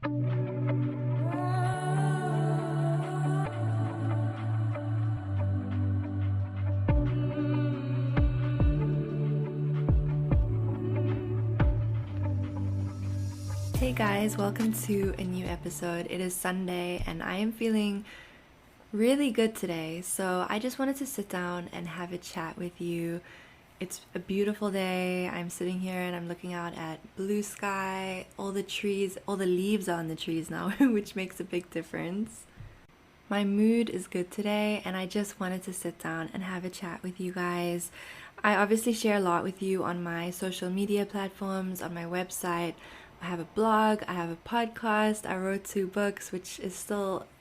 Hey guys, welcome to a new episode. It is Sunday and I am feeling really good today. So I just wanted to sit down and have a chat with you. It's a beautiful day. I'm sitting here and I'm looking out at blue sky, all the trees, all the leaves are on the trees now, which makes a big difference. My mood is good today and I just wanted to sit down and have a chat with you guys. I obviously share a lot with you on my social media platforms, on my website. I have a blog, I have a podcast, I wrote 2 books, which is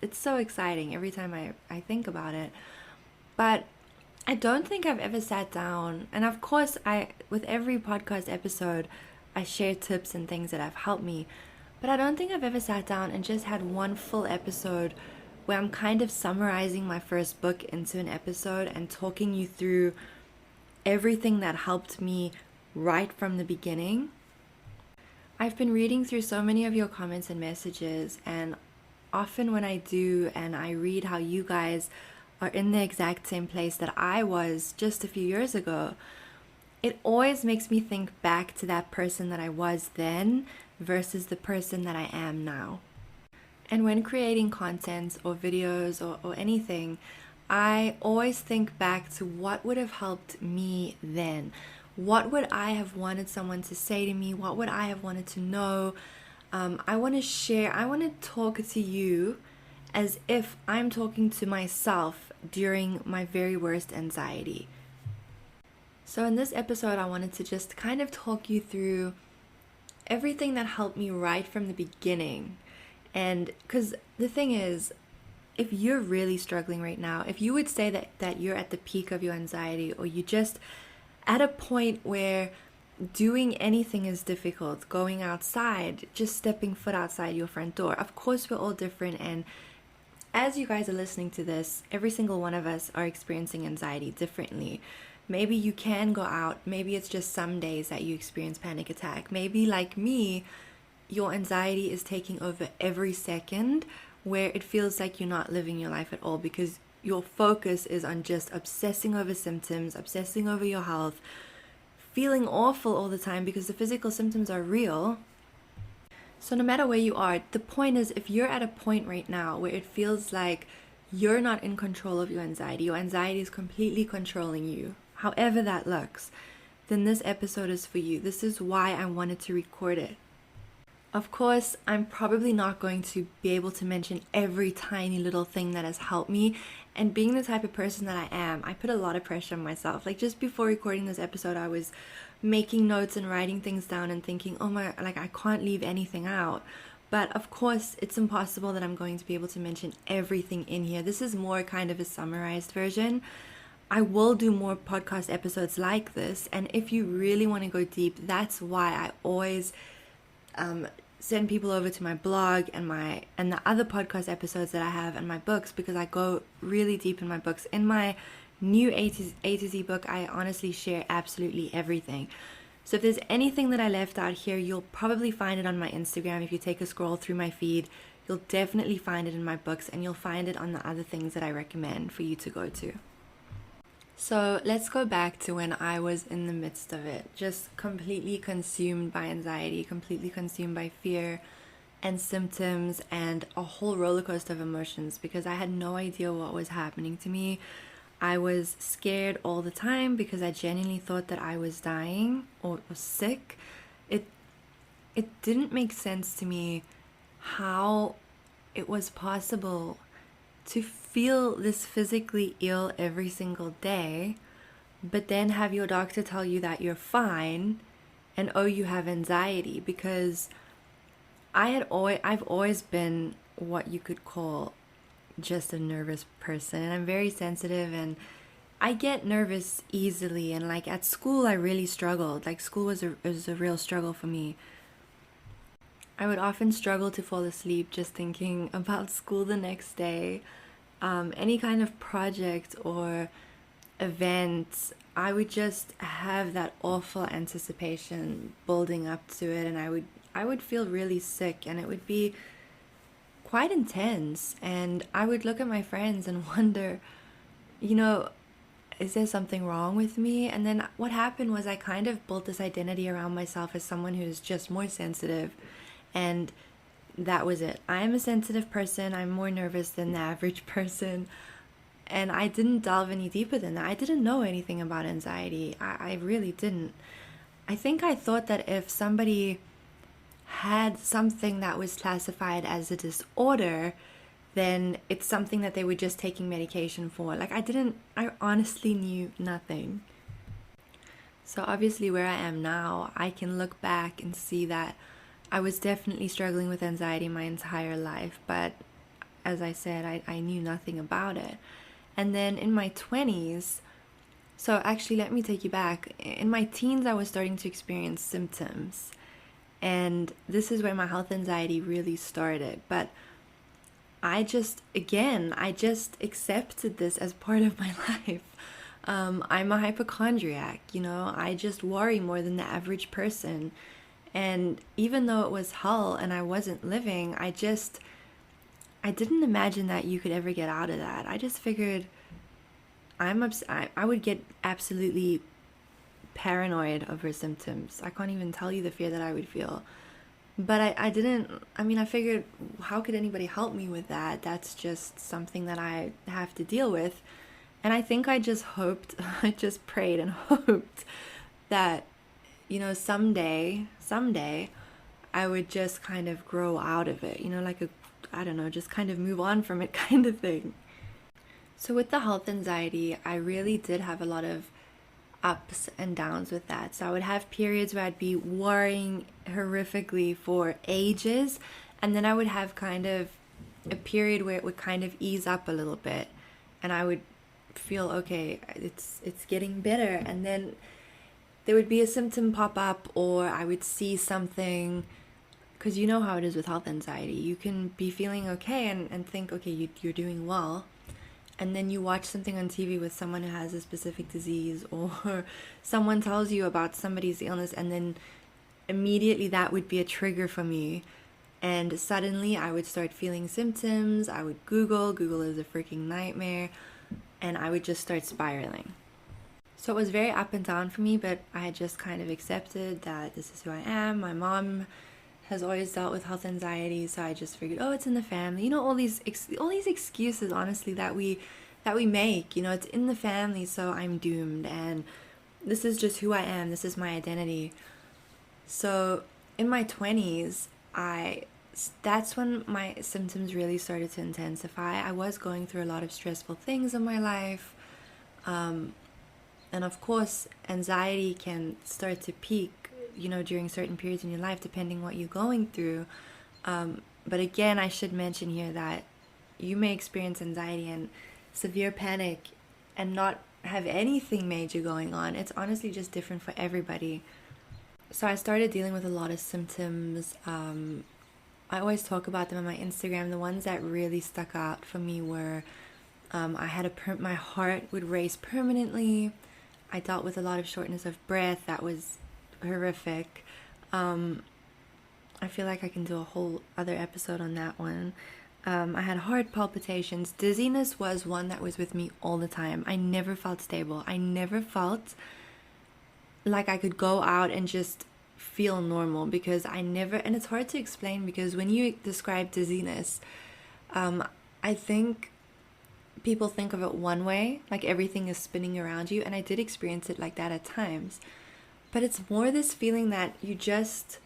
it's so exciting every time I think about it. But I don't think I've ever sat down, and of course with every podcast episode, I share tips and things that have helped me. But I don't think I've ever sat down and just had one full episode where I'm kind of summarizing my first book into an episode and talking you through everything that helped me right from the beginning. I've been reading through so many of your comments and messages, and often when I do and I read how you guys are in the exact same place that I was just a few years ago, it always makes me think back to that person that I was then versus the person that I am now. And when creating content or videos or anything, I always think back to what would have helped me then. What would I have wanted someone to say to me? What would I have wanted to know? I want to share, I want to talk to you as if I'm talking to myself during my very worst anxiety. So in this episode, I wanted to just kind of talk you through everything that helped me right from the beginning. And because the thing is, if you're really struggling right now, if you would say that you're at the peak of your anxiety, or you just at a point where doing anything is difficult, going outside, just stepping foot outside your front door. Of course, we're all different, and as you guys are listening to this, every single one of us are experiencing anxiety differently. Maybe you can go out, maybe it's just some days that you experience panic attack. Maybe like me, your anxiety is taking over every second, where it feels like you're not living your life at all because your focus is on just obsessing over symptoms, obsessing over your health, feeling awful all the time because the physical symptoms are real. So no matter where you are, the point is, if you're at a point right now where it feels like you're not in control of your anxiety is completely controlling you, however that looks, then this episode is for you. This is why I wanted to record it. Of course, I'm probably not going to be able to mention every tiny little thing that has helped me. And being the type of person that I am, I put a lot of pressure on myself. Like just before recording this episode, I was making notes and writing things down and thinking, I can't leave anything out. But of course, it's impossible that I'm going to be able to mention everything in here. This is more kind of a summarized version. I will do more podcast episodes like this. And if you really want to go deep, that's why I always send people over to my blog and the other podcast episodes that I have and my books, because I go really deep in my books. In my new A to Z book, I honestly share absolutely everything. So if there's anything that I left out here, you'll probably find it on my Instagram. If you take a scroll through my feed, you'll definitely find it in my books, and you'll find it on the other things that I recommend for you to go to. So let's go back to when I was in the midst of it, just completely consumed by anxiety, completely consumed by fear and symptoms and a whole roller coaster of emotions, because I had no idea what was happening to me. I was scared all the time because I genuinely thought that I was dying or sick. It didn't make sense to me how it was possible to feel this physically ill every single day, but then have your doctor tell you that you're fine and you have anxiety. Because I've always been what you could call just a nervous person, and I'm very sensitive and I get nervous easily. And like at school, I really struggled. Like school was a real struggle for me. I would often struggle to fall asleep just thinking about school the next day. Any kind of project or event, I would just have that awful anticipation building up to it, and I would feel really sick, and it would be quite intense. And I would look at my friends and wonder, you know, is there something wrong with me? And then what happened was I kind of built this identity around myself as someone who's just more sensitive. And that was it. I'm a sensitive person. I'm more nervous than the average person. And I didn't delve any deeper than that. I didn't know anything about anxiety. I really didn't. I think I thought that if somebody had something that was classified as a disorder, then it's something that they were just taking medication for. Like, I honestly knew nothing. So obviously where I am now, I can look back and see that I was definitely struggling with anxiety my entire life. But as I said, I knew nothing about it. And then in my 20s, so actually let me take you back. In my teens, I was starting to experience symptoms. And this is where my health anxiety really started. But I just accepted this as part of my life. I'm a hypochondriac, I just worry more than the average person. And even though it was hell and I wasn't living, I didn't imagine that you could ever get out of that. I just figured I would get absolutely paranoid over symptoms. I can't even tell you the fear that I would feel. But I figured, how could anybody help me with that? That's just something that I have to deal with. And I think I just prayed and hoped that, someday, I would just kind of grow out of it, just kind of move on from it kind of thing. So with the health anxiety, I really did have a lot of ups and downs with that. So I would have periods where I'd be worrying horrifically for ages, and then I would have kind of a period where it would kind of ease up a little bit, and I would feel, okay, it's getting better. And then there would be a symptom pop up, or I would see something, because you know how it is with health anxiety. You can be feeling okay and think, okay, you're doing well. And then you watch something on TV with someone who has a specific disease, or someone tells you about somebody's illness, and then immediately that would be a trigger for me. And suddenly I would start feeling symptoms. I would Google is a freaking nightmare, and I would just start spiraling. So it was very up and down for me, but I had just kind of accepted that this is who I am. My mom has always dealt with health anxiety, so I just figured, it's in the family. All these excuses, honestly, that we make. It's in the family, so I'm doomed, and this is just who I am. This is my identity. So in my 20s, that's when my symptoms really started to intensify. I was going through a lot of stressful things in my life, and of course, anxiety can start to peak during certain periods in your life, depending what you're going through. But again, I should mention here that you may experience anxiety and severe panic and not have anything major going on. It's honestly just different for everybody. So I started dealing with a lot of symptoms. I always talk about them on my Instagram. The ones that really stuck out for me were I had my heart would race permanently. I dealt with a lot of shortness of breath. That was horrific. I feel like I can do a whole other episode on that one. I had heart palpitations. Dizziness was one that was with me all the time. I never felt stable. I never felt like I could go out and just feel normal, because and it's hard to explain, because when you describe dizziness, I think people think of it one way, like everything is spinning around you, and I did experience it like that at times. But it's more this feeling that you just,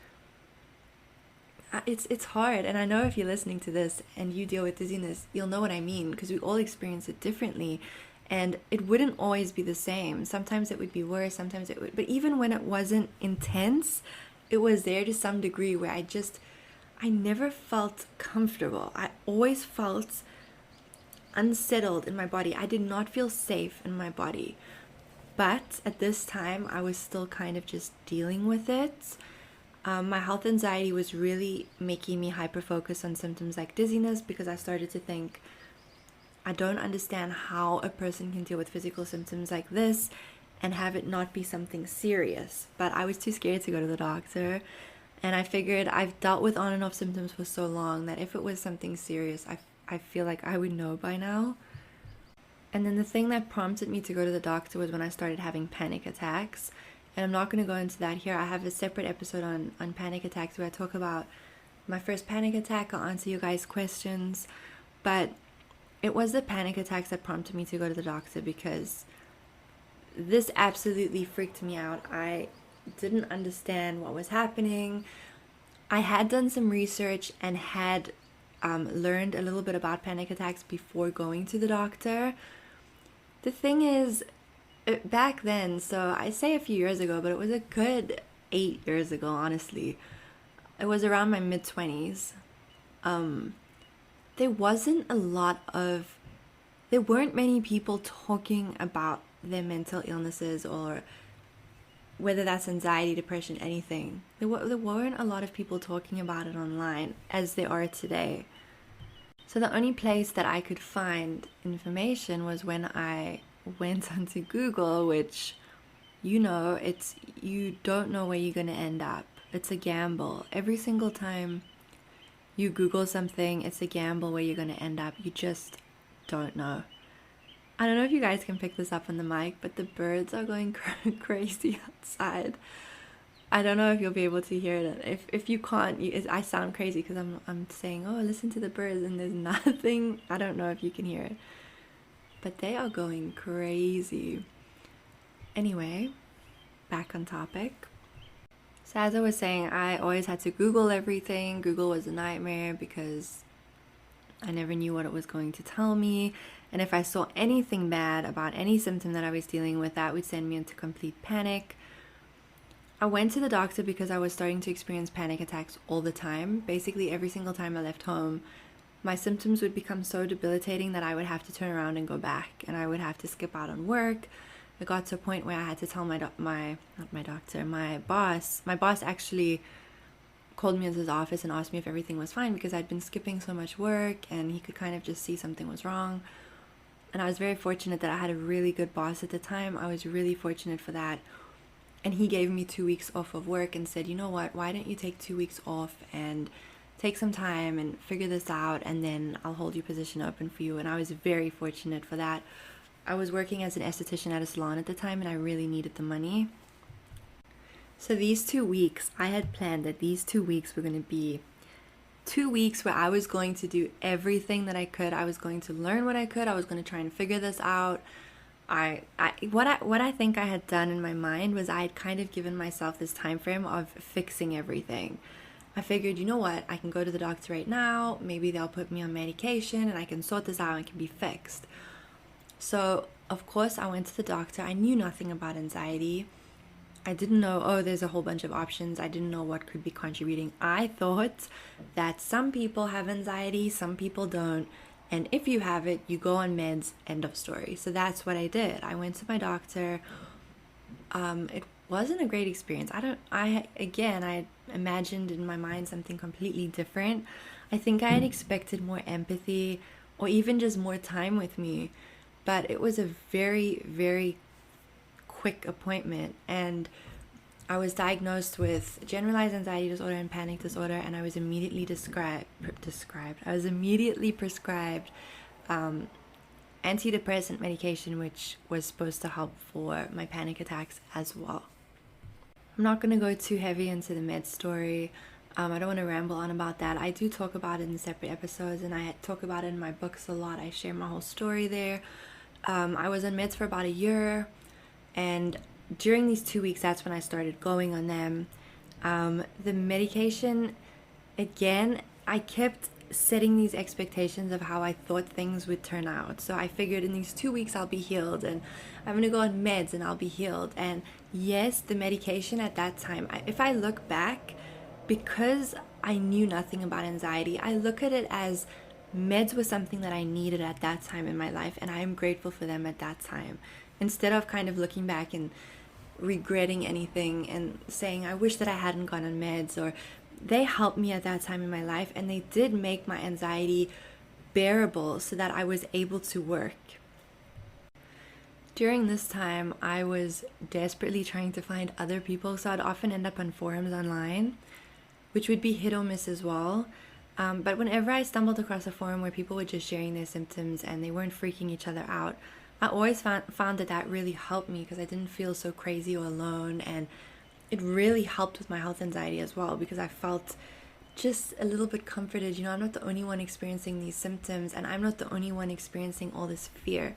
it's hard. And I know if you're listening to this and you deal with dizziness, you'll know what I mean, because we all experience it differently. And it wouldn't always be the same. Sometimes it would be worse, sometimes it would. But even when it wasn't intense, it was there to some degree where I never felt comfortable. I always felt unsettled in my body. I did not feel safe in my body. But at this time, I was still kind of just dealing with it. My health anxiety was really making me hyper-focus on symptoms like dizziness, because I started to think, I don't understand how a person can deal with physical symptoms like this and have it not be something serious. But I was too scared to go to the doctor. And I figured I've dealt with on and off symptoms for so long that if it was something serious, I feel like I would know by now. And then the thing that prompted me to go to the doctor was when I started having panic attacks. And I'm not going to go into that here. I have a separate episode on panic attacks where I talk about my first panic attack. I'll answer you guys' questions. But it was the panic attacks that prompted me to go to the doctor, because this absolutely freaked me out. I didn't understand what was happening. I had done some research and had learned a little bit about panic attacks before going to the doctor. The thing is, back then, so I say a few years ago, but it was a good 8 years ago, honestly. It was around my mid-20s. There weren't many people talking about their mental illnesses, or whether that's anxiety, depression, anything. There weren't a lot of people talking about it online as there are today. So the only place that I could find information was when I went onto Google, which, you don't know where you're going to end up. It's a gamble. Every single time you Google something, it's a gamble where you're going to end up. You just don't know. I don't know if you guys can pick this up on the mic, but the birds are going crazy outside. I don't know if you'll be able to hear it. If you can't, I sound crazy because I'm saying, oh, listen to the birds, and there's nothing. I don't know if you can hear it, but they are going crazy. Anyway, back on topic. So as I was saying, I always had to Google everything. Google was a nightmare because I never knew what it was going to tell me. And if I saw anything bad about any symptom that I was dealing with, that would send me into complete panic. I went to the doctor because I was starting to experience panic attacks all the time. Basically, every single time I left home, my symptoms would become so debilitating that I would have to turn around and go back, and I would have to skip out on work. It got to a point where I had to tell my boss. My boss actually called me into his office and asked me if everything was fine, because I'd been skipping so much work, and he could kind of just see something was wrong. And I was very fortunate that I had a really good boss at the time. I was really fortunate for that. And he gave me 2 weeks off of work and said, you know what, why don't you take 2 weeks off and take some time and figure this out, and then I'll hold your position open for you. And I was very fortunate for that. I was working as an esthetician at a salon at the time, and I really needed the money. So these 2 weeks, I had planned that these 2 weeks were going to be 2 weeks where I was going to do everything that I could. I was going to learn what I could. I was going to try and figure this out. What I think I had done in my mind was I had kind of given myself this time frame of fixing everything. I figured, you know what, I can go to the doctor right now. Maybe they'll put me on medication and I can sort this out and it can be fixed. So, of course, I went to the doctor. I knew nothing about anxiety. I didn't know, there's a whole bunch of options. I didn't know what could be contributing. I thought that some people have anxiety, some people don't. And if you have it, you go on meds, end of story. So that's what I did. I went to my doctor. It wasn't a great experience. I imagined in my mind something completely different. I think I had expected more empathy or even just more time with me. But it was a very, very quick appointment, and I was diagnosed with generalized anxiety disorder and panic disorder, and I was immediately prescribed antidepressant medication, which was supposed to help for my panic attacks as well. I'm not going to go too heavy into the med story. I don't want to ramble on about that. I do talk about it in separate episodes, and I talk about it in my books a lot. I share my whole story there. I was on meds for about a year, and during these 2 weeks, that's when I started going on them. The medication, again, I kept setting these expectations of how I thought things would turn out. So I figured in these 2 weeks I'll be healed, and I'm going to go on meds and I'll be healed. And yes, the medication at that time, if I look back, because I knew nothing about anxiety, I look at it as meds was something that I needed at that time in my life, and I am grateful for them at that time. Instead of kind of looking back and regretting anything and saying, I wish that I hadn't gone on meds, or they helped me at that time in my life, and they did make my anxiety bearable so that I was able to work. During this time, I was desperately trying to find other people, so I'd often end up on forums online. which would be hit or miss as well. But whenever I stumbled across a forum where people were just sharing their symptoms and they weren't freaking each other out, I always found that really helped me, because I didn't feel so crazy or alone, and it really helped with my health anxiety as well, because I felt just a little bit comforted. I'm not the only one experiencing these symptoms, and I'm not the only one experiencing all this fear.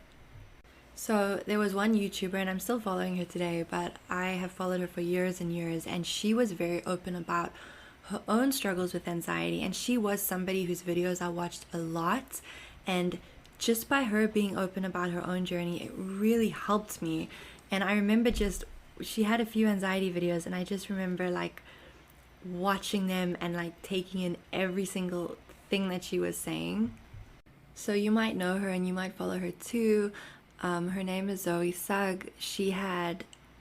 So there was one YouTuber, and I'm still following her today, but I have followed her for years and years, and she was very open about her own struggles with anxiety, and she was somebody whose videos I watched a lot, and just by her being open about her own journey, it really helped me. And I remember she had a few anxiety videos, and I just remember watching them and taking in every single thing that she was saying. So you might know her and you might follow her too. Her name is Zoe Sugg.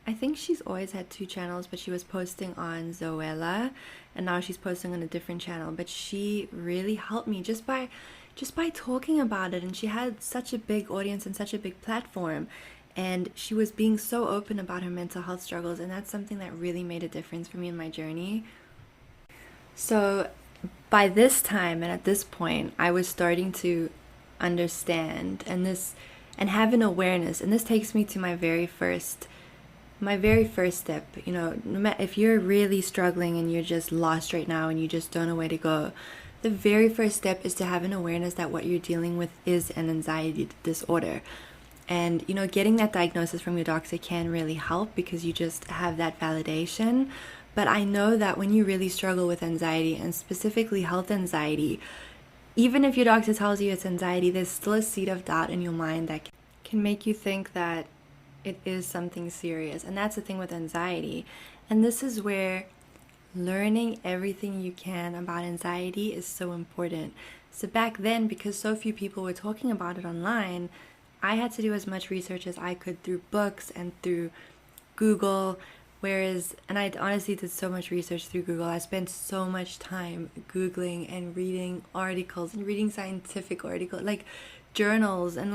I think she's always had 2 channels, but she was posting on Zoella, and now she's posting on a different channel. But she really helped me just by talking about it, and she had such a big audience and such a big platform, and she was being so open about her mental health struggles, and that's something that really made a difference for me in my journey. So by this time and at this point, I was starting to understand and have an awareness, and this takes me to my very first step. If you're really struggling and you're just lost right now and you just don't know where to go, the very first step is to have an awareness that what you're dealing with is an anxiety disorder. And getting that diagnosis from your doctor can really help, because you just have that validation. But I know that when you really struggle with anxiety, and specifically health anxiety, even if your doctor tells you it's anxiety, there's still a seed of doubt in your mind that can make you think that it is something serious. And that's the thing with anxiety. And this is where learning everything you can about anxiety is so important. So back then, because so few people were talking about it online, I had to do as much research as I could through books and through Google. And I honestly did so much research through Google. I spent so much time Googling and reading articles and reading scientific articles, journals, and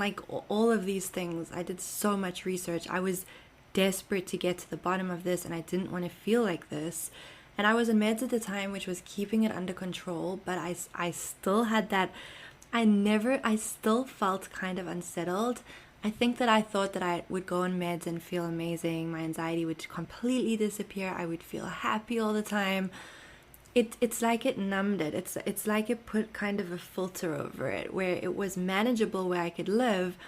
all of these things. I did so much research. I was desperate to get to the bottom of this, and I didn't want to feel like this. And I was on meds at the time, which was keeping it under control, but I still had that, I still felt kind of unsettled. I think that I thought that I would go on meds and feel amazing. My anxiety would completely disappear. I would feel happy all the time. It's like it numbed it. It's like it put kind of a filter over it, where it was manageable, where I could live,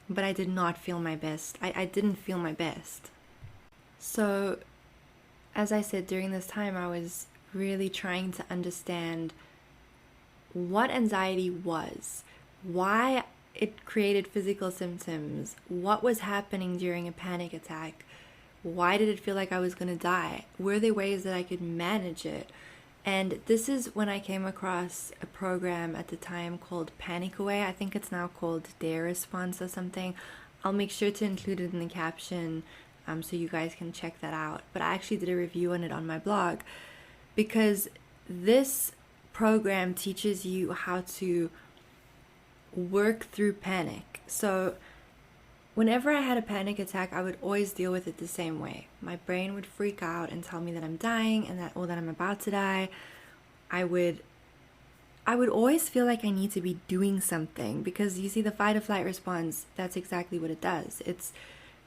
but I did not feel my best. I didn't feel my best. So, as I said, during this time, I was really trying to understand what anxiety was, why it created physical symptoms, what was happening during a panic attack, why did it feel like I was going to die, were there ways that I could manage it. And this is when I came across a program at the time called Panic Away. I think it's now called Dare Response or something. I'll make sure to include it in the caption so you guys can check that out. But I actually did a review on it on my blog, because this program teaches you how to work through panic. So whenever I had a panic attack, I would always deal with it the same way. My brain would freak out and tell me that I'm dying or that I'm about to die. I would always feel like I need to be doing something, because you see, the fight or flight response, that's exactly what it does. It's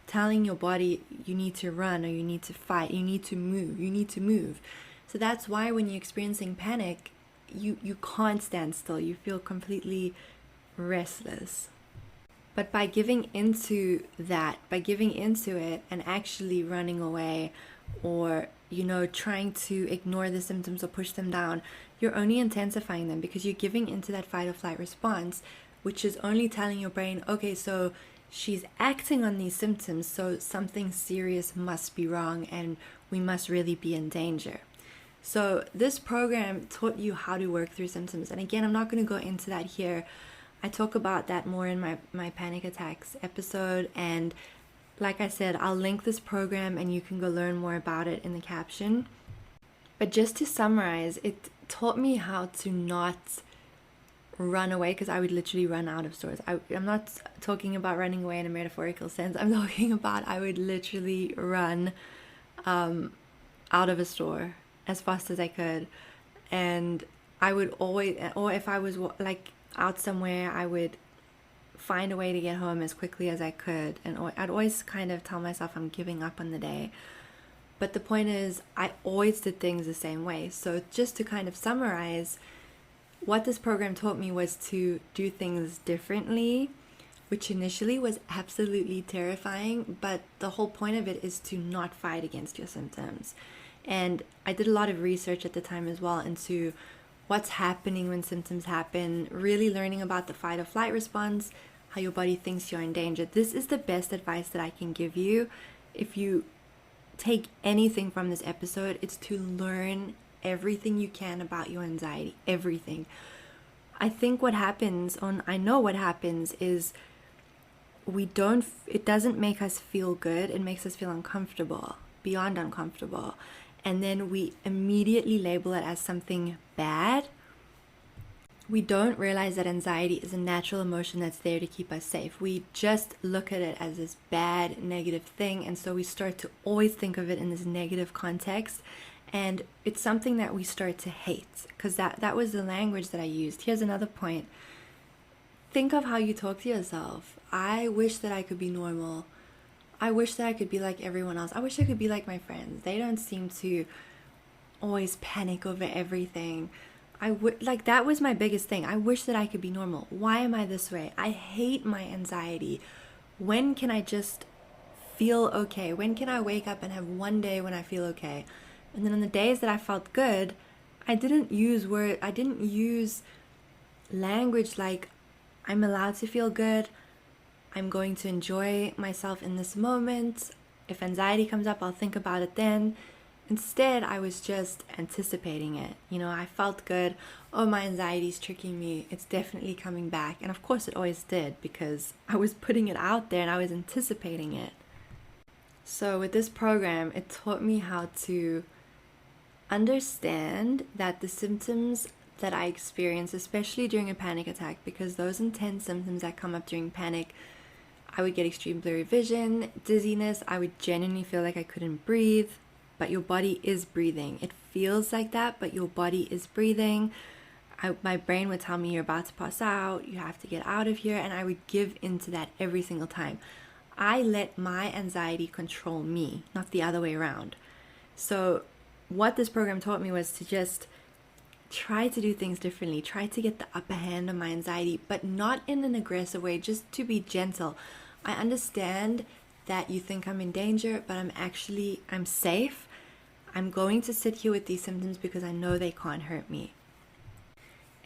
telling your body you need to run, or you need to fight, you need to move. So that's why when you're experiencing panic, you can't stand still. You feel completely restless. But by giving into it and actually running away, or trying to ignore the symptoms or push them down, you're only intensifying them, because you're giving into that fight or flight response, which is only telling your brain, okay, so she's acting on these symptoms, so something serious must be wrong and we must really be in danger. So this program taught you how to work through symptoms. And again, I'm not going to go into that here. I talk about that more in my panic attacks episode. And like I said, I'll link this program and you can go learn more about it in the caption. But just to summarize, it taught me how to not run away, because I would literally run out of stores. I'm not talking about running away in a metaphorical sense. I'm talking about I would literally run out of a store as fast as I could. And I would always, or if I was like out somewhere, I would find a way to get home as quickly as I could. And I'd always kind of tell myself I'm giving up on the day. But the point is, I always did things the same way. So just to kind of summarize, what this program taught me was to do things differently, which initially was absolutely terrifying. But the whole point of it is to not fight against your symptoms. And I did a lot of research at the time as well into what's happening when symptoms happen, really learning about the fight or flight response, how your body thinks you're in danger. This is the best advice that I can give you. If you take anything from this episode, it's to learn everything you can about your anxiety, everything. I think what happens, I know what happens is it doesn't make us feel good, it makes us feel uncomfortable, beyond uncomfortable. And then we immediately label it as something bad. We don't realize that anxiety is a natural emotion that's there to keep us safe. We just look at it as this bad, negative thing, and so we start to always think of it in this negative context, and it's something that we start to hate, because that was the language that I used. Here's another point. Think of how you talk to yourself. I wish that I could be normal. I wish that I could be like everyone else. I wish I could be like my friends. They don't seem to always panic over everything. That was my biggest thing. I wish that I could be normal. Why am I this way? I hate my anxiety. When can I just feel okay? When can I wake up and have one day when I feel okay? And then on the days that I felt good, I didn't use language like I'm allowed to feel good. I'm going to enjoy myself in this moment. If anxiety comes up, I'll think about it then. Instead, I was just anticipating it. I felt good. Oh, my anxiety's tricking me. It's definitely coming back. And of course it always did, because I was putting it out there and I was anticipating it. So with this program, it taught me how to understand that the symptoms that I experience, especially during a panic attack, because those intense symptoms that come up during panic, I would get extreme blurry vision, dizziness. I would genuinely feel like I couldn't breathe, but your body is breathing. It feels like that, but your body is breathing. My brain would tell me you're about to pass out, you have to get out of here, and I would give into that every single time. I let my anxiety control me, not the other way around. So what this program taught me was to just try to do things differently, try to get the upper hand on my anxiety, but not in an aggressive way, just to be gentle. I understand that you think I'm in danger, but I'm safe. I'm going to sit here with these symptoms because I know they can't hurt me.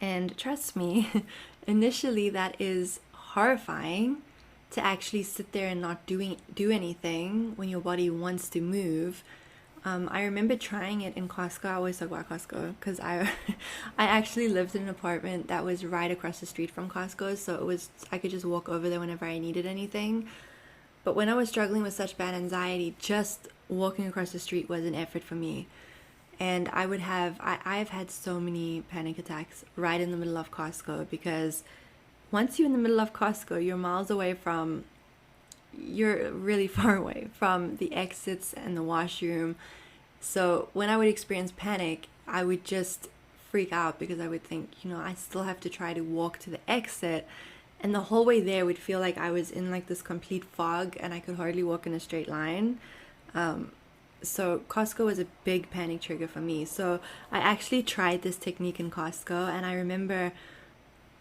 And trust me, initially that is horrifying, to actually sit there and not do anything when your body wants to move. I remember trying it in Costco. I always talk about Costco because I actually lived in an apartment that was right across the street from Costco, so I could just walk over there whenever I needed anything. But when I was struggling with such bad anxiety, just walking across the street was an effort for me. And I've had so many panic attacks right in the middle of Costco, because once you're in the middle of Costco, you're really far away from the exits and the washroom. So when I would experience panic, I would just freak out, because I would think, I still have to try to walk to the exit, and the whole way there would feel like I was in like this complete fog and I could hardly walk in a straight line. So Costco was a big panic trigger for me. So I actually tried this technique in Costco, and I remember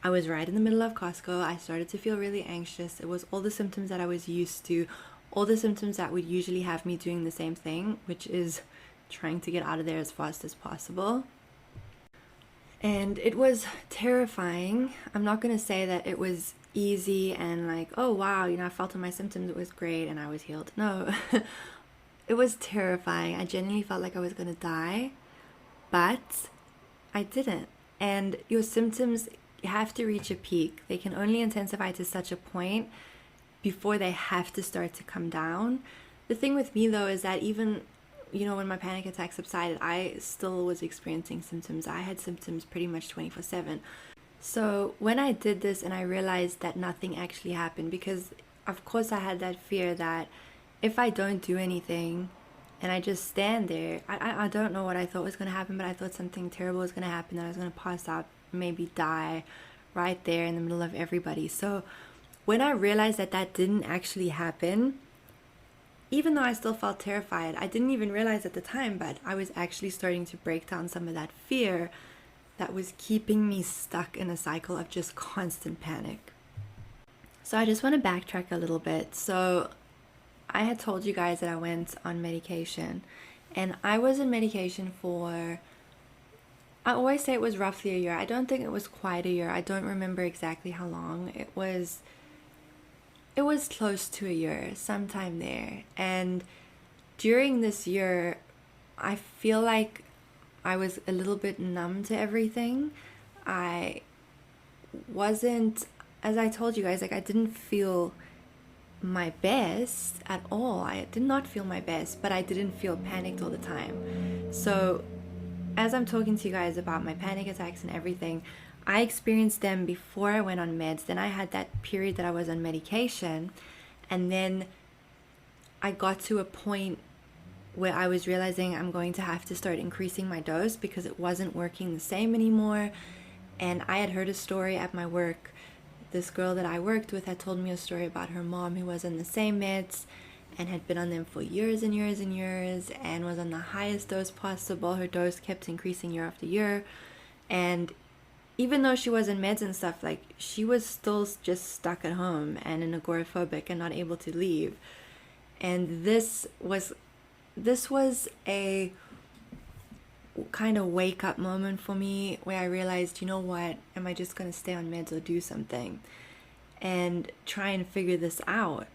I was right in the middle of Costco. I started to feel really anxious. It was all the symptoms that I was used to, all the symptoms that would usually have me doing the same thing, which is trying to get out of there as fast as possible. And it was terrifying. I'm not going to say that it was easy and like, oh wow, I felt all my symptoms, it was great and I was healed. No, it was terrifying. I genuinely felt like I was going to die, but I didn't. And your symptoms have to reach a peak. They can only intensify to such a point before they have to start to come down. The thing with me though is that even when my panic attack subsided, I still was experiencing symptoms. I had symptoms pretty much 24/7. So when I did this and I realized that nothing actually happened, because of course I had that fear that if I don't do anything, And I just stand there. I don't know what I thought was going to happen, but I thought something terrible was going to happen, that I was going to pass out, maybe die right there in the middle of everybody. So when I realized that that didn't actually happen, even though I still felt terrified, I didn't even realize at the time, but I was actually starting to break down some of that fear that was keeping me stuck in a cycle of just constant panic. So I just want to backtrack a little bit. So I had told you guys that I went on medication, and I was in medication for, I always say it was roughly a year. I don't think it was quite a year. I don't remember exactly how long. It was close to a year, sometime there. And during this year, I feel like I was a little bit numb to everything. I wasn't, as I told you guys, like I didn't feel my best at all. I did not feel my best, but I didn't feel panicked all the time. So as I'm talking to you guys about my panic attacks and everything, I experienced them before I went on meds. Then I had that period that I was on medication, and then I got to a point where I was realizing I'm going to have to start increasing my dose because it wasn't working the same anymore. And I had heard a story at my work. This girl that I worked with had told me a story about her mom who was on the same meds and had been on them for years and years and years and was on the highest dose possible. Her dose kept increasing year after year. And even though she was on meds and stuff, like she was still just stuck at home and an agoraphobic and not able to leave. And this was a kind of wake up moment for me where I realized, you know what, am I just going to stay on meds or do something and try and figure this out?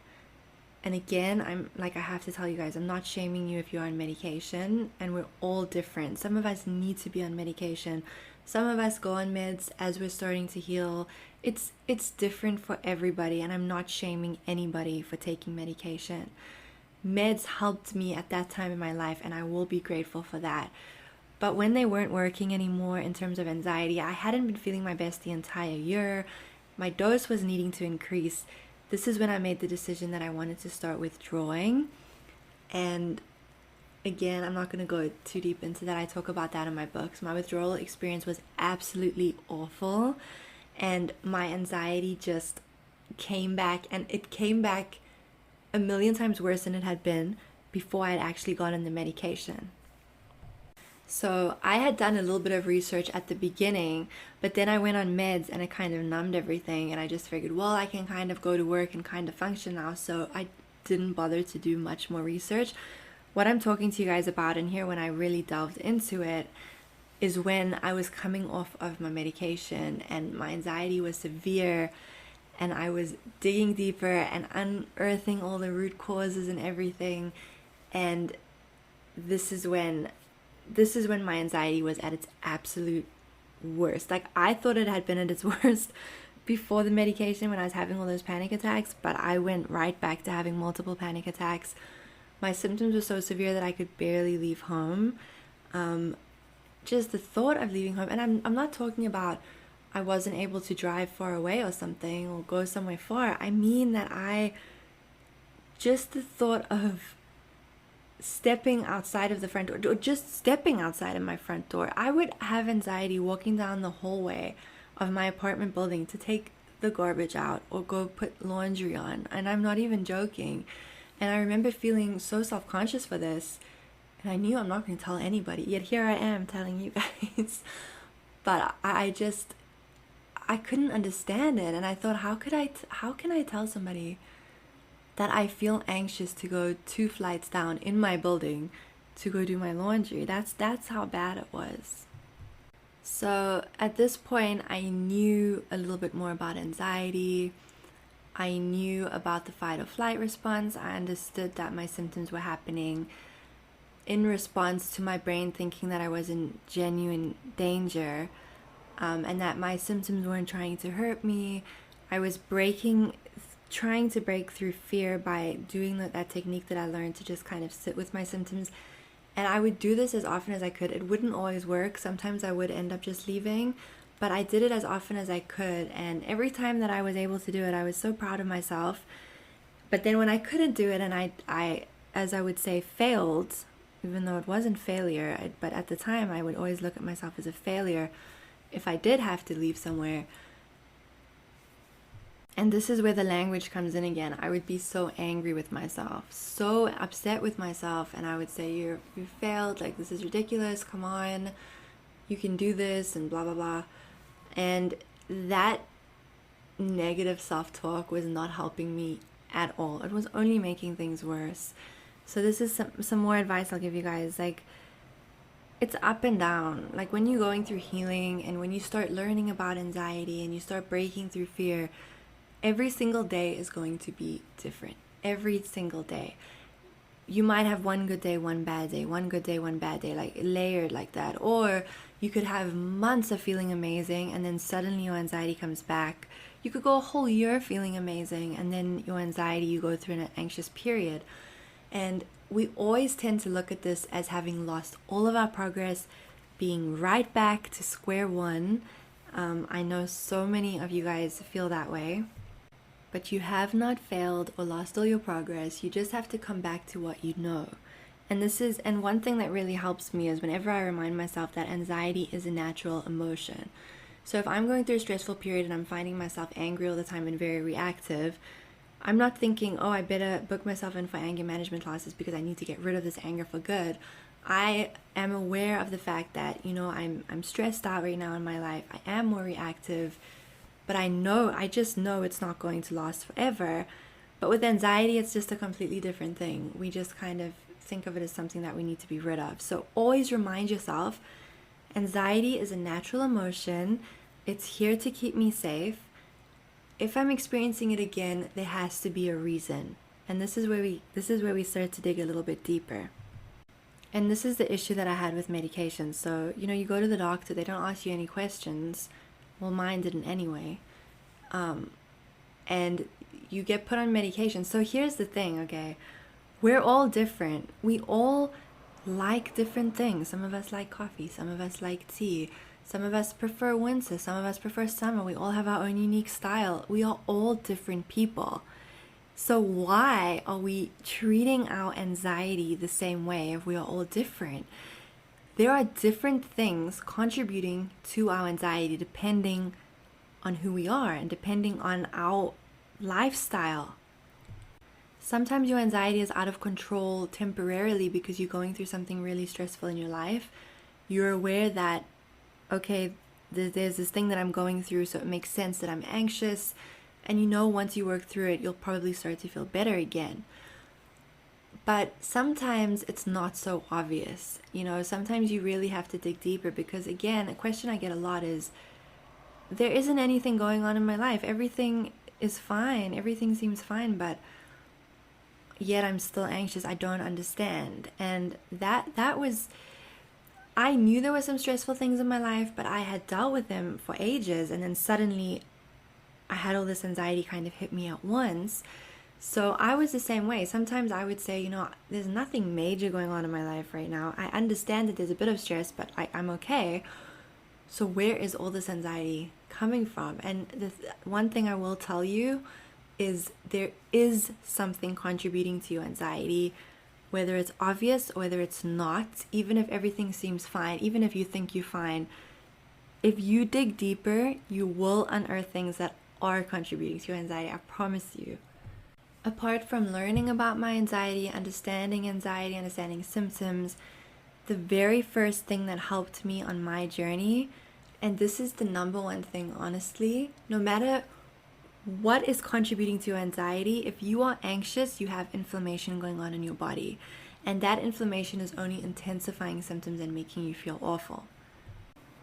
And again, I have to tell you guys, I'm not shaming you if you're on medication, and we're all different. Some of us need to be on medication. Some of us go on meds as we're starting to heal. It's different for everybody, and I'm not shaming anybody for taking medication. Meds helped me at that time in my life, and I will be grateful for that. But when they weren't working anymore in terms of anxiety, I hadn't been feeling my best the entire year. My dose was needing to increase. This is when I made the decision that I wanted to start withdrawing. And again, I'm not going to go too deep into that. I talk about that in my books. My withdrawal experience was absolutely awful. And my anxiety just came back. And it came back a million times worse than it had been before I had actually gotten the medication. So I had done a little bit of research at the beginning, but then I went on meds and it kind of numbed everything, and I just figured, well, I can kind of go to work and kind of function now, so I didn't bother to do much more research. What I'm talking to you guys about in here, when I really delved into it, is when I was coming off of my medication and my anxiety was severe, and I was digging deeper and unearthing all the root causes and everything. And this is when my anxiety was at its absolute worst. Like, I thought it had been at its worst before the medication when I was having all those panic attacks, but I went right back to having multiple panic attacks. My symptoms were so severe that I could barely leave home. Just the thought of leaving home, and I'm not talking about I wasn't able to drive far away or something or go somewhere far. I mean that just the thought of stepping outside of the front door, or just stepping outside of my front door, I would have anxiety walking down the hallway of my apartment building to take the garbage out or go put laundry on. And I'm not even joking. And I remember feeling so self-conscious for this, and I knew I'm not going to tell anybody, yet here I am telling you guys. But I couldn't understand it, and I thought, how can I tell somebody that I feel anxious to go 2 flights down in my building to go do my laundry? That's how bad it was. So at this point, I knew a little bit more about anxiety. I knew about the fight or flight response. I understood that my symptoms were happening in response to my brain thinking that I was in genuine danger, and that my symptoms weren't trying to hurt me. I was trying to break through fear by doing that technique that I learned to just kind of sit with my symptoms. And I would do this as often as I could. It wouldn't always work. Sometimes I would end up just leaving, but I did it as often as I could. And every time that I was able to do it, I was so proud of myself. But then when I couldn't do it, and I as I would say, failed even though it wasn't failure, but at the time I would always look at myself as a failure if I did have to leave somewhere. And this is where the language comes in again. I would be so angry with myself, so upset with myself, and I would say, you failed, like, this is ridiculous, come on, you can do this, and blah, blah, blah. And that negative self-talk was not helping me at all. It was only making things worse. So this is some more advice I'll give you guys. Like, it's up and down. Like, when you're going through healing and when you start learning about anxiety and you start breaking through fear, every single day is going to be different. Every single day. You might have one good day, one bad day, one good day, one bad day, like layered like that. Or you could have months of feeling amazing and then suddenly your anxiety comes back. You could go a whole year feeling amazing and then your anxiety, you go through an anxious period. And we always tend to look at this as having lost all of our progress, being right back to square one. I know so many of you guys feel that way. But you have not failed or lost all your progress. You just have to come back to what you know. And one thing that really helps me is whenever I remind myself that anxiety is a natural emotion. So if I'm going through a stressful period and I'm finding myself angry all the time and very reactive, I'm not thinking, oh, I better book myself in for anger management classes because I need to get rid of this anger for good. I am aware of the fact that, I'm stressed out right now in my life. I am more reactive. But I just know it's not going to last forever. But with anxiety, it's just a completely different thing. We just kind of think of it as something that we need to be rid of. So always remind yourself, anxiety is a natural emotion. It's here to keep me safe. If I'm experiencing it again, there has to be a reason. And this is where we start to dig a little bit deeper. And this is the issue that I had with medication. So, you go to the doctor, they don't ask you any questions. Well, mine didn't anyway. And you get put on medication. So here's the thing, okay? We're all different. We all like different things. Some of us like coffee. Some of us like tea. Some of us prefer winter. Some of us prefer summer. We all have our own unique style. We are all different people. So why are we treating our anxiety the same way if we are all different? There are different things contributing to our anxiety depending on who we are and depending on our lifestyle. Sometimes your anxiety is out of control temporarily because you're going through something really stressful in your life. You're aware that, okay, there's this thing that I'm going through, so it makes sense that I'm anxious. And once you work through it, you'll probably start to feel better again. But sometimes it's not so obvious. Sometimes you really have to dig deeper because, again, a question I get a lot is, there isn't anything going on in my life. Everything is fine. Everything seems fine, but yet I'm still anxious. I don't understand. And that was, I knew there were some stressful things in my life, but I had dealt with them for ages. And then suddenly I had all this anxiety kind of hit me at once. So I was the same way. Sometimes I would say, there's nothing major going on in my life right now. I understand that there's a bit of stress, but I'm okay. So where is all this anxiety coming from? And the one thing I will tell you is there is something contributing to your anxiety, whether it's obvious or whether it's not, even if everything seems fine, even if you think you're fine. If you dig deeper, you will unearth things that are contributing to your anxiety. I promise you. Apart from learning about my anxiety, understanding symptoms, the very first thing that helped me on my journey, and this is the number one thing, honestly, no matter what is contributing to your anxiety, if you are anxious, you have inflammation going on in your body. And that inflammation is only intensifying symptoms and making you feel awful.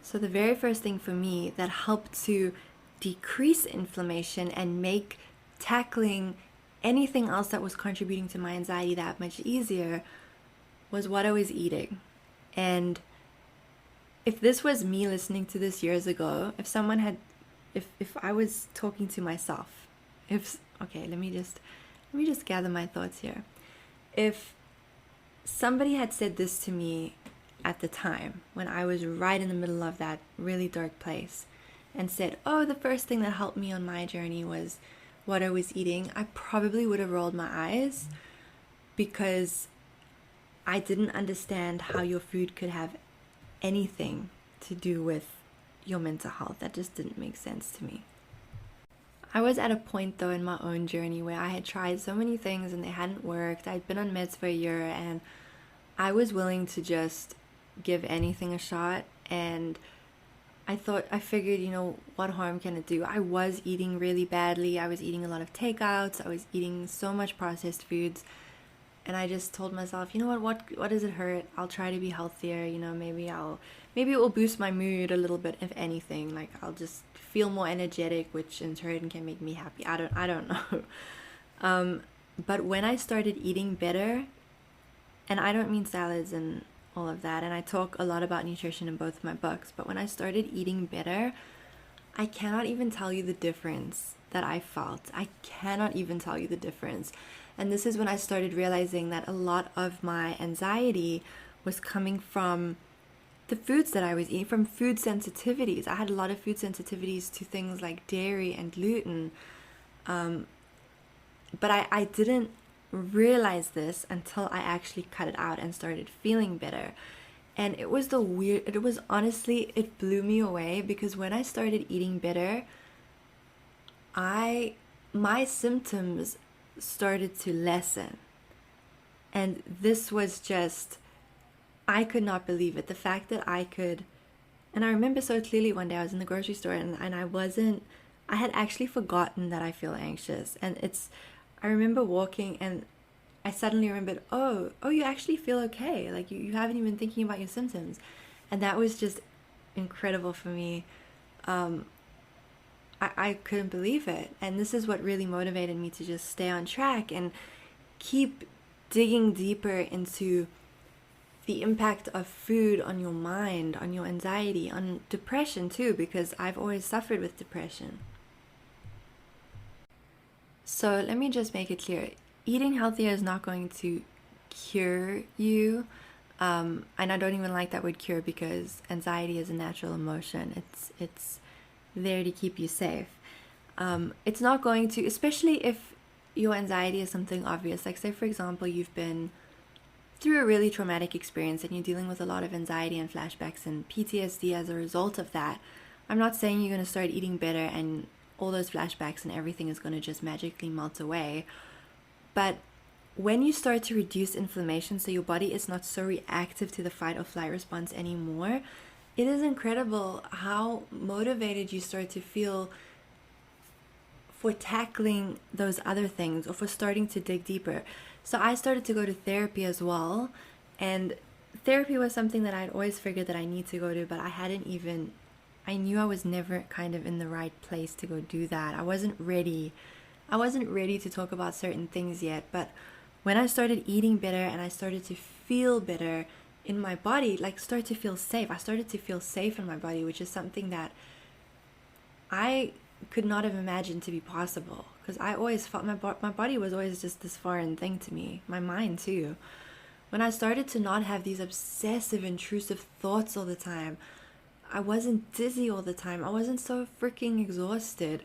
So the very first thing for me that helped to decrease inflammation and make tackling anything else that was contributing to my anxiety that much easier was what I was eating. And if this was me listening to this years ago, if I was talking to myself, let me just gather my thoughts here. If somebody had said this to me at the time when I was right in the middle of that really dark place and said, oh, the first thing that helped me on my journey was what I was eating, I probably would have rolled my eyes because I didn't understand how your food could have anything to do with your mental health. That just didn't make sense to me. I was at a point though in my own journey where I had tried so many things and they hadn't worked. I'd been on meds for a year and I was willing to just give anything a shot, and I figured, what harm can it do? I was eating really badly. I was eating a lot of takeouts. I was eating so much processed foods. And I just told myself, what does it hurt? I'll try to be healthier. Maybe it will boost my mood a little bit, if anything. Like, I'll just feel more energetic, which in turn can make me happy. I don't know. But when I started eating better, and I don't mean salads and all of that, and I talk a lot about nutrition in both of my books, but when I started eating better, I cannot even tell you the difference that I felt. I cannot even tell you the difference. And this is when I started realizing that a lot of my anxiety was coming from the foods that I was eating, from food sensitivities. I had a lot of food sensitivities to things like dairy and gluten. But I didn't realize this until I actually cut it out and started feeling better. And it was honestly, it blew me away, because when I started eating better, my symptoms started to lessen. And this was just, I could not believe it. The fact that I could, and I remember so clearly one day I was in the grocery store and I had actually forgotten that I feel anxious. And I remember walking and I suddenly remembered, oh, you actually feel okay. Like you haven't even been thinking about your symptoms. And that was just incredible for me. I couldn't believe it. And this is what really motivated me to just stay on track and keep digging deeper into the impact of food on your mind, on your anxiety, on depression too, because I've always suffered with depression. So let me just make it clear. Eating healthier is not going to cure you. And I don't even like that word cure, because anxiety is a natural emotion. It's there to keep you safe. It's not going to, especially if your anxiety is something obvious. Like, say for example, you've been through a really traumatic experience and you're dealing with a lot of anxiety and flashbacks and PTSD as a result of that. I'm not saying you're going to start eating better and all those flashbacks and everything is going to just magically melt away. But when you start to reduce inflammation, so your body is not so reactive to the fight or flight response anymore, it is incredible how motivated you start to feel for tackling those other things or for starting to dig deeper. So I started to go to therapy as well, and therapy was something that I'd always figured that I need to go to, but I knew I was never kind of in the right place to go do that. I wasn't ready to talk about certain things yet, but when I started eating better and I started to feel better in my body, like start to feel safe. I started to feel safe in my body, which is something that I could not have imagined to be possible, because I always felt my body was always just this foreign thing to me, my mind too. When I started to not have these obsessive, intrusive thoughts all the time, I wasn't dizzy all the time, I wasn't so freaking exhausted,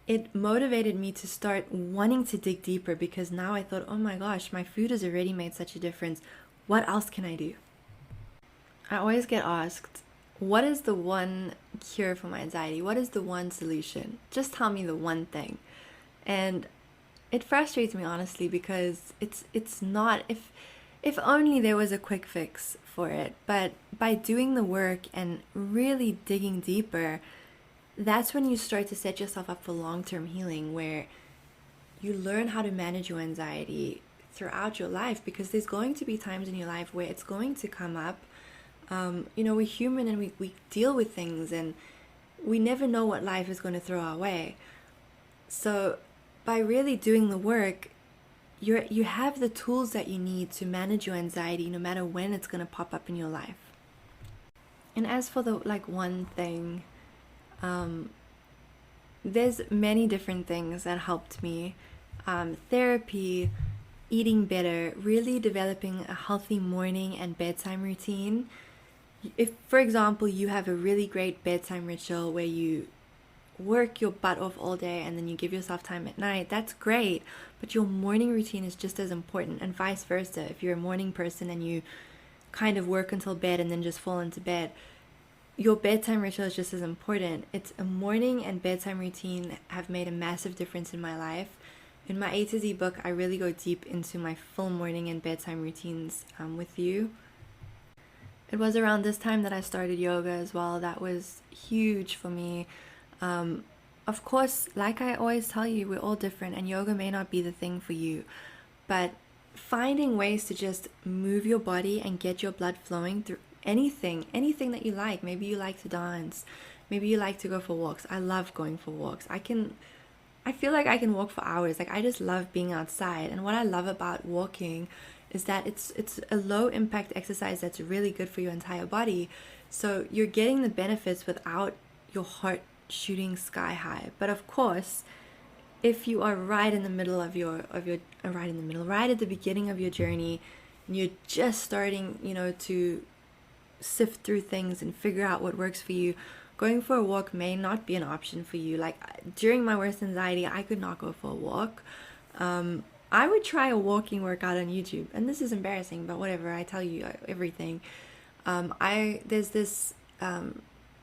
it motivated me to start wanting to dig deeper, because now I thought, oh my gosh, my food has already made such a difference. What else can I do? I always get asked, what is the one cure for my anxiety? What is the one solution? Just tell me the one thing. And it frustrates me, honestly, because it's not, if only there was a quick fix for it. But by doing the work and really digging deeper, that's when you start to set yourself up for long-term healing, where you learn how to manage your anxiety throughout your life, because there's going to be times in your life where it's going to come up. We're human and we deal with things and we never know what life is going to throw our way. So by really doing the work, you have the tools that you need to manage your anxiety no matter when it's going to pop up in your life. And as for the one thing, there's many different things that helped me. Therapy, eating better, really developing a healthy morning and bedtime routine. If, for example, you have a really great bedtime ritual where you work your butt off all day and then you give yourself time at night, that's great. But your morning routine is just as important, and vice versa. If you're a morning person and you kind of work until bed and then just fall into bed, your bedtime ritual is just as important. It's a morning and bedtime routine have made a massive difference in my life. In my A to Z book, I really go deep into my full morning and bedtime routines with you. It was around this time that I started yoga as well. That was huge for me. Of course, like I always tell you, we're all different and yoga may not be the thing for you. But finding ways to just move your body and get your blood flowing through anything that you like. Maybe you like to dance. Maybe you like to go for walks. I love going for walks. I feel like I can walk for hours. Like, I just love being outside. And what I love about walking is that it's a low impact exercise that's really good for your entire body. So you're getting the benefits without your heart shooting sky high. But of course, if you are right at the beginning of your journey, and you're just starting, to sift through things and figure out what works for you, going for a walk may not be an option for you. Like, during my worst anxiety, I could not go for a walk. I would try a walking workout on YouTube, and this is embarrassing, but whatever, I tell you everything.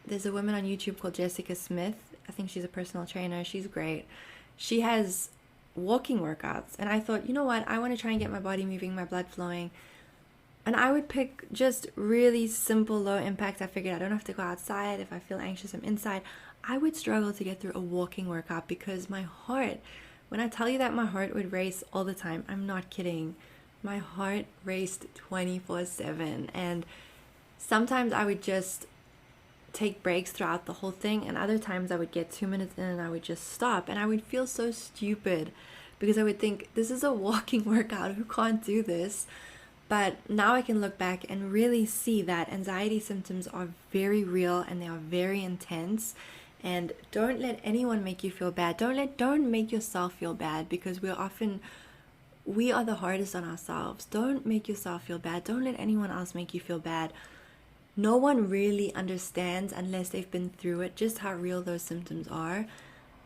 There's a woman on YouTube called Jessica Smith. I think she's a personal trainer. She's great. She has walking workouts, and I thought, you know what, I want to try and get my body moving, my blood flowing. And I would pick just really simple, low impact. I figured I don't have to go outside. If I feel anxious, I'm inside. I would struggle to get through a walking workout because my heart, when I tell you that my heart would race all the time, I'm not kidding. My heart raced 24/7. And sometimes I would just take breaks throughout the whole thing, and other times I would get 2 minutes in and I would just stop, and I would feel so stupid because I would think, this is a walking workout, who can't do this? But now I can look back and really see that anxiety symptoms are very real and they are very intense. And don't let anyone make you feel bad. Don't make yourself feel bad, because we are the hardest on ourselves. Don't make yourself feel bad. Don't let anyone else make you feel bad. No one really understands, unless they've been through it, just how real those symptoms are.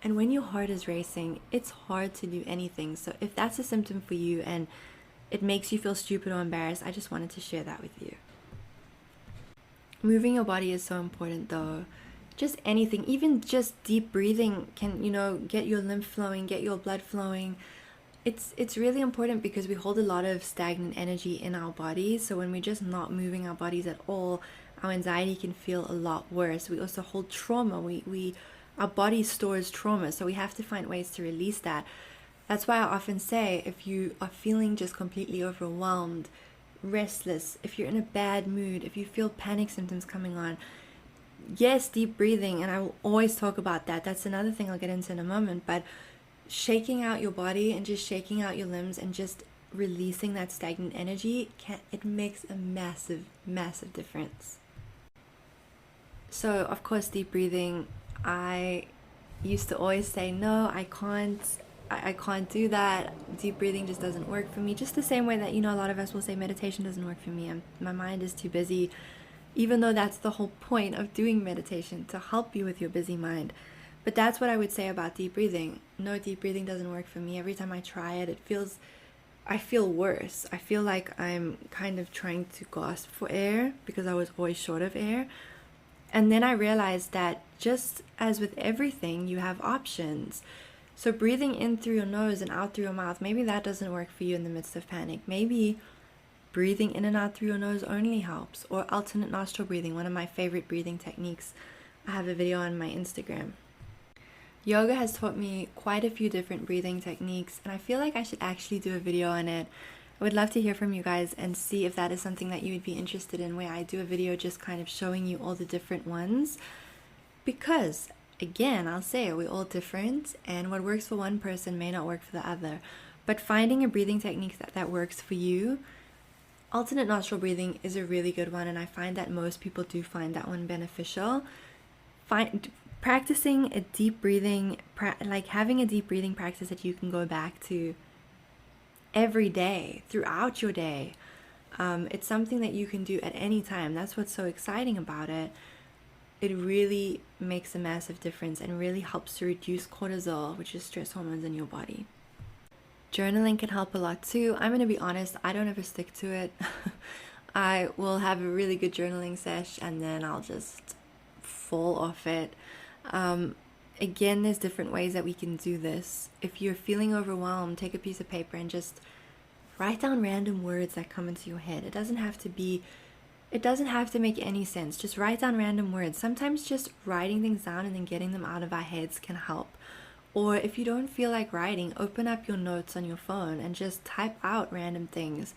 And when your heart is racing, it's hard to do anything. So if that's a symptom for you and it makes you feel stupid or embarrassed, I just wanted to share that with you. Moving your body is so important though. Just anything, even just deep breathing can, get your lymph flowing, get your blood flowing. It's really important because we hold a lot of stagnant energy in our bodies. So when we're just not moving our bodies at all, our anxiety can feel a lot worse. We also hold trauma. Our body stores trauma, so we have to find ways to release that. That's why I often say, if you are feeling just completely overwhelmed, restless, if you're in a bad mood, if you feel panic symptoms coming on, yes, deep breathing, and I will always talk about that. That's another thing I'll get into in a moment, but shaking out your body and just shaking out your limbs and just releasing that stagnant energy, it makes a massive, massive difference. So, of course, deep breathing, I used to always say, no, I can't do that. Deep breathing just doesn't work for me. Just the same way that, a lot of us will say meditation doesn't work for me. My mind is too busy, even though that's the whole point of doing meditation, to help you with your busy mind. But that's what I would say about deep breathing. No, deep breathing doesn't work for me. Every time I try it, I feel worse. I feel like I'm kind of trying to gasp for air because I was always short of air. And then I realized that just as with everything, you have options. So breathing in through your nose and out through your mouth, maybe that doesn't work for you in the midst of panic. Maybe breathing in and out through your nose only helps. Or alternate nostril breathing, one of my favorite breathing techniques. I have a video on my Instagram. Yoga has taught me quite a few different breathing techniques, and I feel like I should actually do a video on it. I would love to hear from you guys and see if that is something that you would be interested in, where I do a video just kind of showing you all the different ones. Because, again, I'll say it, we're all different, and what works for one person may not work for the other. But finding a breathing technique that works for you, alternate nostril breathing is a really good one, and I find that most people do find that one beneficial. Practicing a deep breathing, having a deep breathing practice that you can go back to every day, throughout your day. It's something that you can do at any time. That's what's so exciting about it. it really makes a massive difference and really helps to reduce cortisol, which is stress hormones in your body. Journaling can help a lot too. I'm going to be honest, I don't ever stick to it. I will have a really good journaling sesh and then I'll just fall off it. Again, there's different ways that we can do this. If you're feeling overwhelmed, take a piece of paper and just write down random words that come into your head. It doesn't have to make any sense. Just write down random words. Sometimes just writing things down and then getting them out of our heads can help. Or if you don't feel like writing, open up your notes on your phone and just type out random things.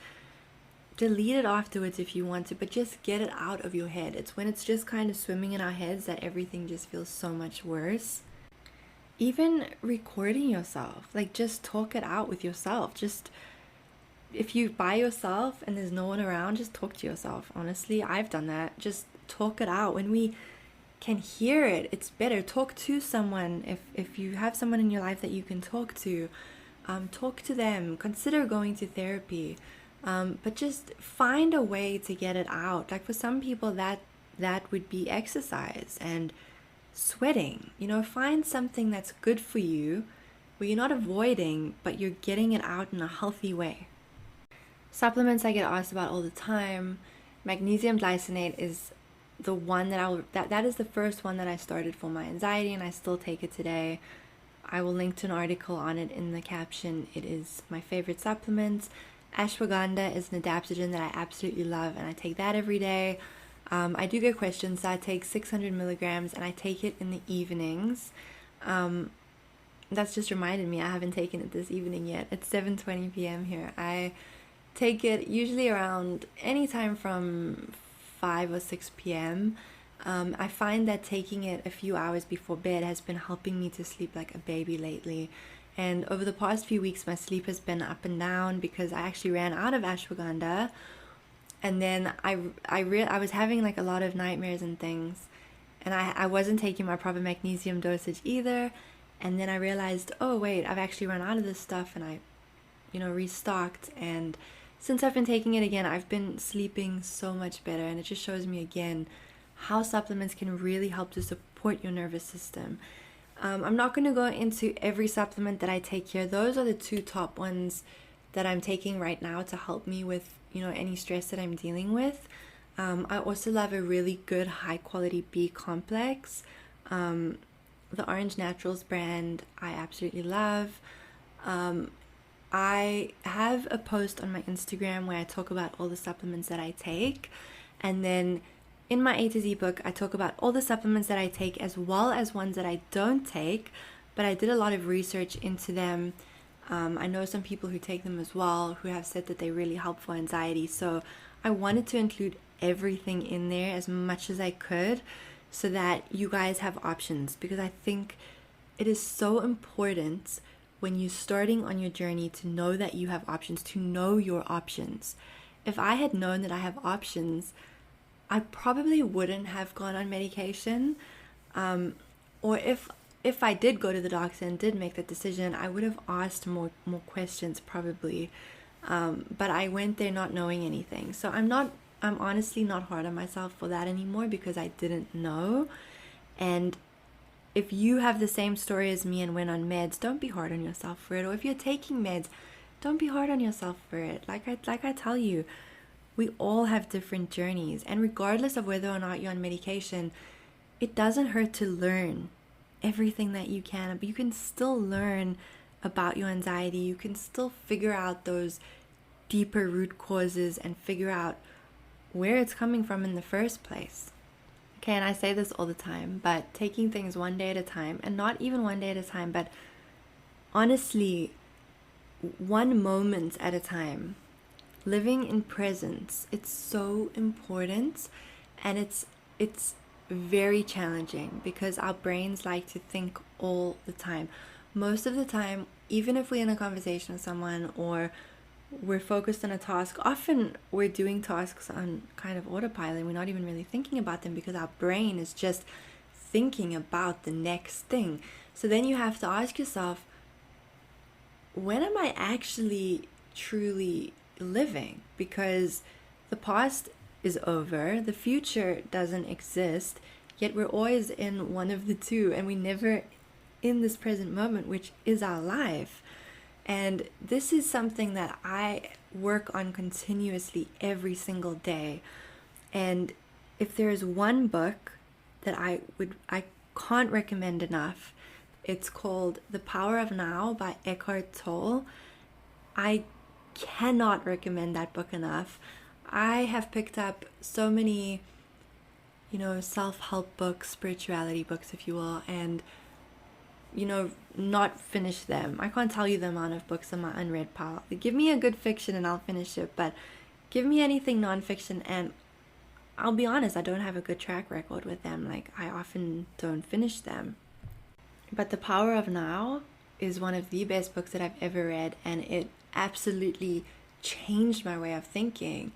Delete it afterwards if you want to, but just get it out of your head. It's when it's just kind of swimming in our heads that everything just feels so much worse. Even recording yourself, like just talk it out with yourself. Just if you by yourself and there's no one around, just talk to yourself. Honestly, I've done that. Just talk it out. When we can hear it, it's better. Talk to someone. If you have someone in your life that you can talk to them. Consider going to therapy. But just find a way to get it out. Like for some people that would be exercise and sweating. Find something that's good for you where you're not avoiding, but you're getting it out in a healthy way. Supplements I get asked about all the time. Magnesium glycinate is the one that is the first one that I started for my anxiety, and I still take it today. I will link to an article on it in the caption. It is my favorite supplement. Ashwagandha is an adaptogen that I absolutely love, and I take that every day. I do get questions, so I take 600 milligrams, and I take it in the evenings. That's just reminded me I haven't taken it this evening yet. It's 7:20 p.m. here. I take it usually around any time from 5 or 6 p.m. I find that taking it a few hours before bed has been helping me to sleep like a baby lately. And over the past few weeks, my sleep has been up and down because I actually ran out of ashwagandha. And then I was having like a lot of nightmares and things. And I wasn't taking my proper magnesium dosage either. And then I realized, oh wait, I've actually run out of this stuff, and I, restocked. And since I've been taking it again, I've been sleeping so much better. And it just shows me again how supplements can really help to support your nervous system. I'm not going to go into every supplement that I take here. Those are the two top ones that I'm taking right now to help me with, any stress that I'm dealing with. I also love a really good high quality B complex. The Orange Naturals brand I absolutely love. I have a post on my Instagram where I talk about all the supplements that I take, and then in my A to Z book I talk about all the supplements that I take as well as ones that I don't take, but I did a lot of research into them. I know some people who take them as well who have said that they really help for anxiety, so I wanted to include everything in there as much as I could so that you guys have options, because I think it is so important when you're starting on your journey to know that you have options, to know your options. If I had known that I have options, I probably wouldn't have gone on medication. Or if I did go to the doctor and did make that decision, I would have asked more questions probably. But I went there not knowing anything. So I'm honestly not hard on myself for that anymore because I didn't know. And if you have the same story as me and went on meds, don't be hard on yourself for it. Or if you're taking meds, don't be hard on yourself for it. Like I tell you, we all have different journeys. And regardless of whether or not you're on medication, it doesn't hurt to learn everything that you can. But you can still learn about your anxiety. You can still figure out those deeper root causes and figure out where it's coming from in the first place. Okay, and I say this all the time, but taking things one day at a time, and not even one day at a time, but honestly, one moment at a time, living in presence, it's so important, and it's very challenging because our brains like to think all the time. Most of the time, even if we're in a conversation with someone or we're focused on a task, often we're doing tasks on kind of autopilot. We're not even really thinking about them because our brain is just thinking about the next thing. So then you have to ask yourself, when am I actually truly living? Because the past is over, the future doesn't exist. yet we're always in one of the two, and we never in this present moment, which is our life. And this is something that I work on continuously every single day. And if there is one book that I can't recommend enough, it's called The Power of Now by Eckhart Tolle. I cannot recommend that book enough. I have picked up so many, self-help books, spirituality books, if you will, and, not finish them. I can't tell you the amount of books on my unread pile. Give me a good fiction and I'll finish it, but give me anything nonfiction and I'll be honest, I don't have a good track record with them. Like, I often don't finish them. But The Power of Now is one of the best books that I've ever read, and it absolutely changed my way of thinking.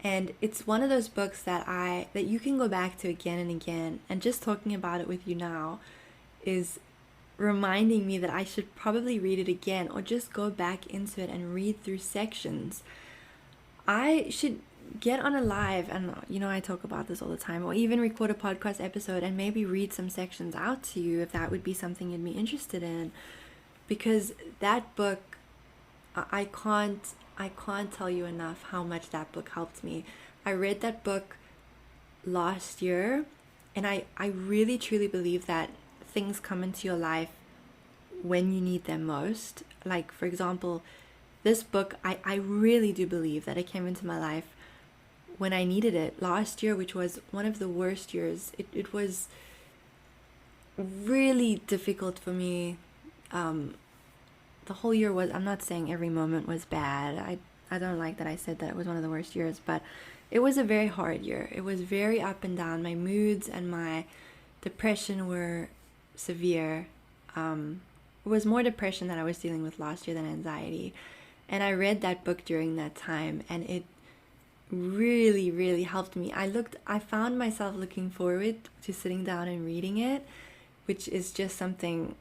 And it's one of those books that you can go back to again and again, and just talking about it with you now is reminding me that I should probably read it again, or just go back into it and read through sections. I should get on a live, and I talk about this all the time, or even record a podcast episode and maybe read some sections out to you if that would be something you'd be interested in, because that book, I can't tell you enough how much that book helped me. I read that book last year, and I really truly believe that things come into your life when you need them most. Like, for example, this book, I really do believe that it came into my life when I needed it last year, which was one of the worst years. It was really difficult for me. The whole year was, I'm not saying every moment was bad. I don't like that I said that it was one of the worst years, but it was a very hard year. It was very up and down. My moods and my depression were severe. It was more depression that I was dealing with last year than anxiety. And I read that book during that time, and it really, really helped me. I found myself looking forward to sitting down and reading it, which is just something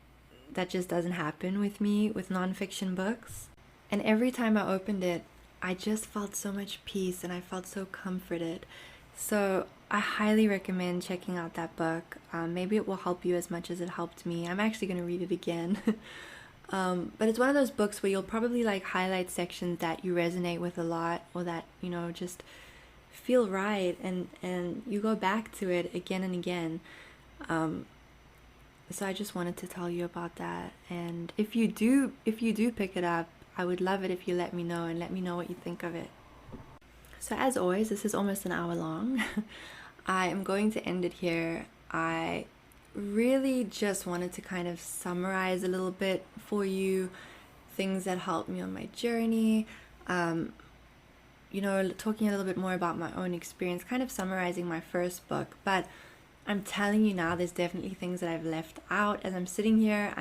that just doesn't happen with me with nonfiction books. And every time I opened it, I just felt so much peace and I felt so comforted. So I highly recommend checking out that book. Maybe it will help you as much as it helped me. I'm actually going to read it again. But it's one of those books where you'll probably highlight sections that you resonate with a lot, or that just feel right, and you go back to it again and again. So I just wanted to tell you about that. And if you do pick it up, I would love it if you let me know, and let me know what you think of it. So as always, this is almost an hour long. I am going to end it here. I really just wanted to kind of summarize a little bit for you things that helped me on my journey, talking a little bit more about my own experience, kind of summarizing my first book. But I'm telling you now, there's definitely things that I've left out. As I'm sitting here,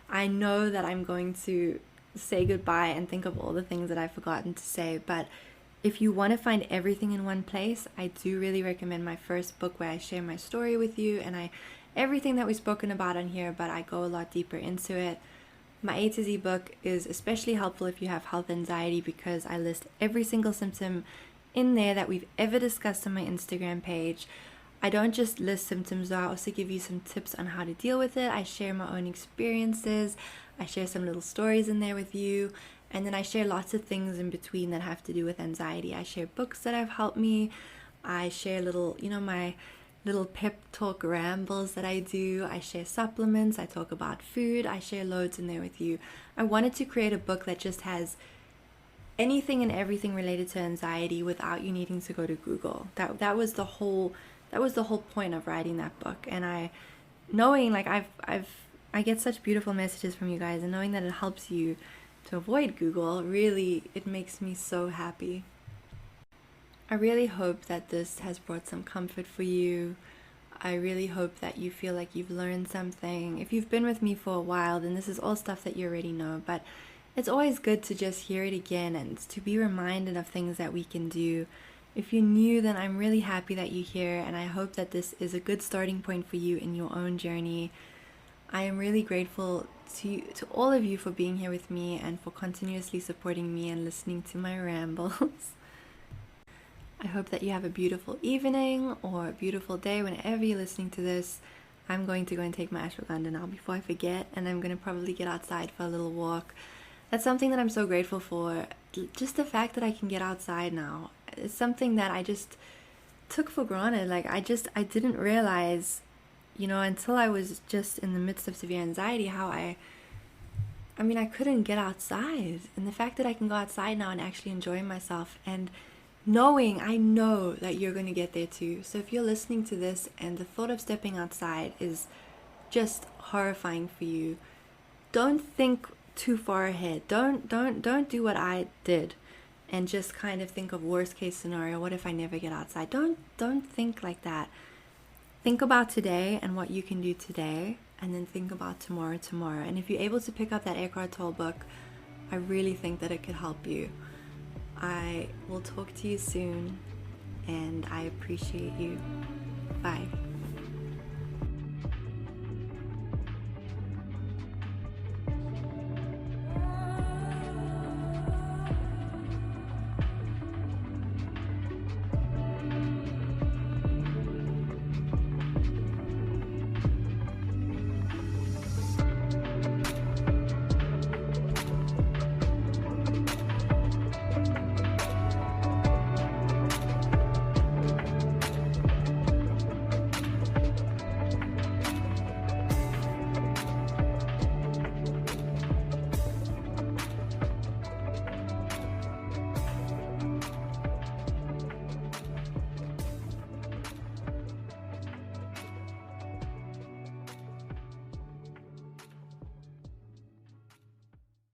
I know that I'm going to say goodbye and think of all the things that I've forgotten to say. But if you want to find everything in one place, I do really recommend my first book, where I share my story with you and everything that we've spoken about on here, but I go a lot deeper into it. My A to Z book is especially helpful if you have health anxiety, because I list every single symptom in there that we've ever discussed on my Instagram page. I don't just list symptoms though, I also give you some tips on how to deal with it. I share my own experiences. I share some little stories in there with you. And then I share lots of things in between that have to do with anxiety. I share books that have helped me. I share my little pep talk rambles that I do. I share supplements. I talk about food. I share loads in there with you. I wanted to create a book that just has anything and everything related to anxiety without you needing to go to Google. That was the whole point of writing that book. And I get such beautiful messages from you guys, and knowing that it helps you to avoid Google, really, it makes me so happy. I really hope that this has brought some comfort for you. I really hope that you feel like you've learned something. If you've been with me for a while, then this is all stuff that you already know, but it's always good to just hear it again and to be reminded of things that we can do. If you're new, then I'm really happy that you're here, and I hope that this is a good starting point for you in your own journey. I am really grateful to all of you for being here with me and for continuously supporting me and listening to my rambles. I hope that you have a beautiful evening or a beautiful day whenever you're listening to this. I'm going to go and take my ashwagandha now before I forget, and I'm going to probably get outside for a little walk. That's something that I'm so grateful for. Just the fact that I can get outside now. It's something that I just took for granted. Like I didn't realize, until I was just in the midst of severe anxiety, how I couldn't get outside. And the fact that I can go outside now and actually enjoy myself, and I know that you're going to get there too. So if you're listening to this and the thought of stepping outside is just horrifying for you, don't think too far ahead. Don't do what I did and just kind of think of worst case scenario. What if I never get outside? Don't think like that. Think about today and what you can do today, and then think about tomorrow. And if you're able to pick up that Eckhart Tolle book, I really think that it could help you. I will talk to you soon, and I appreciate you.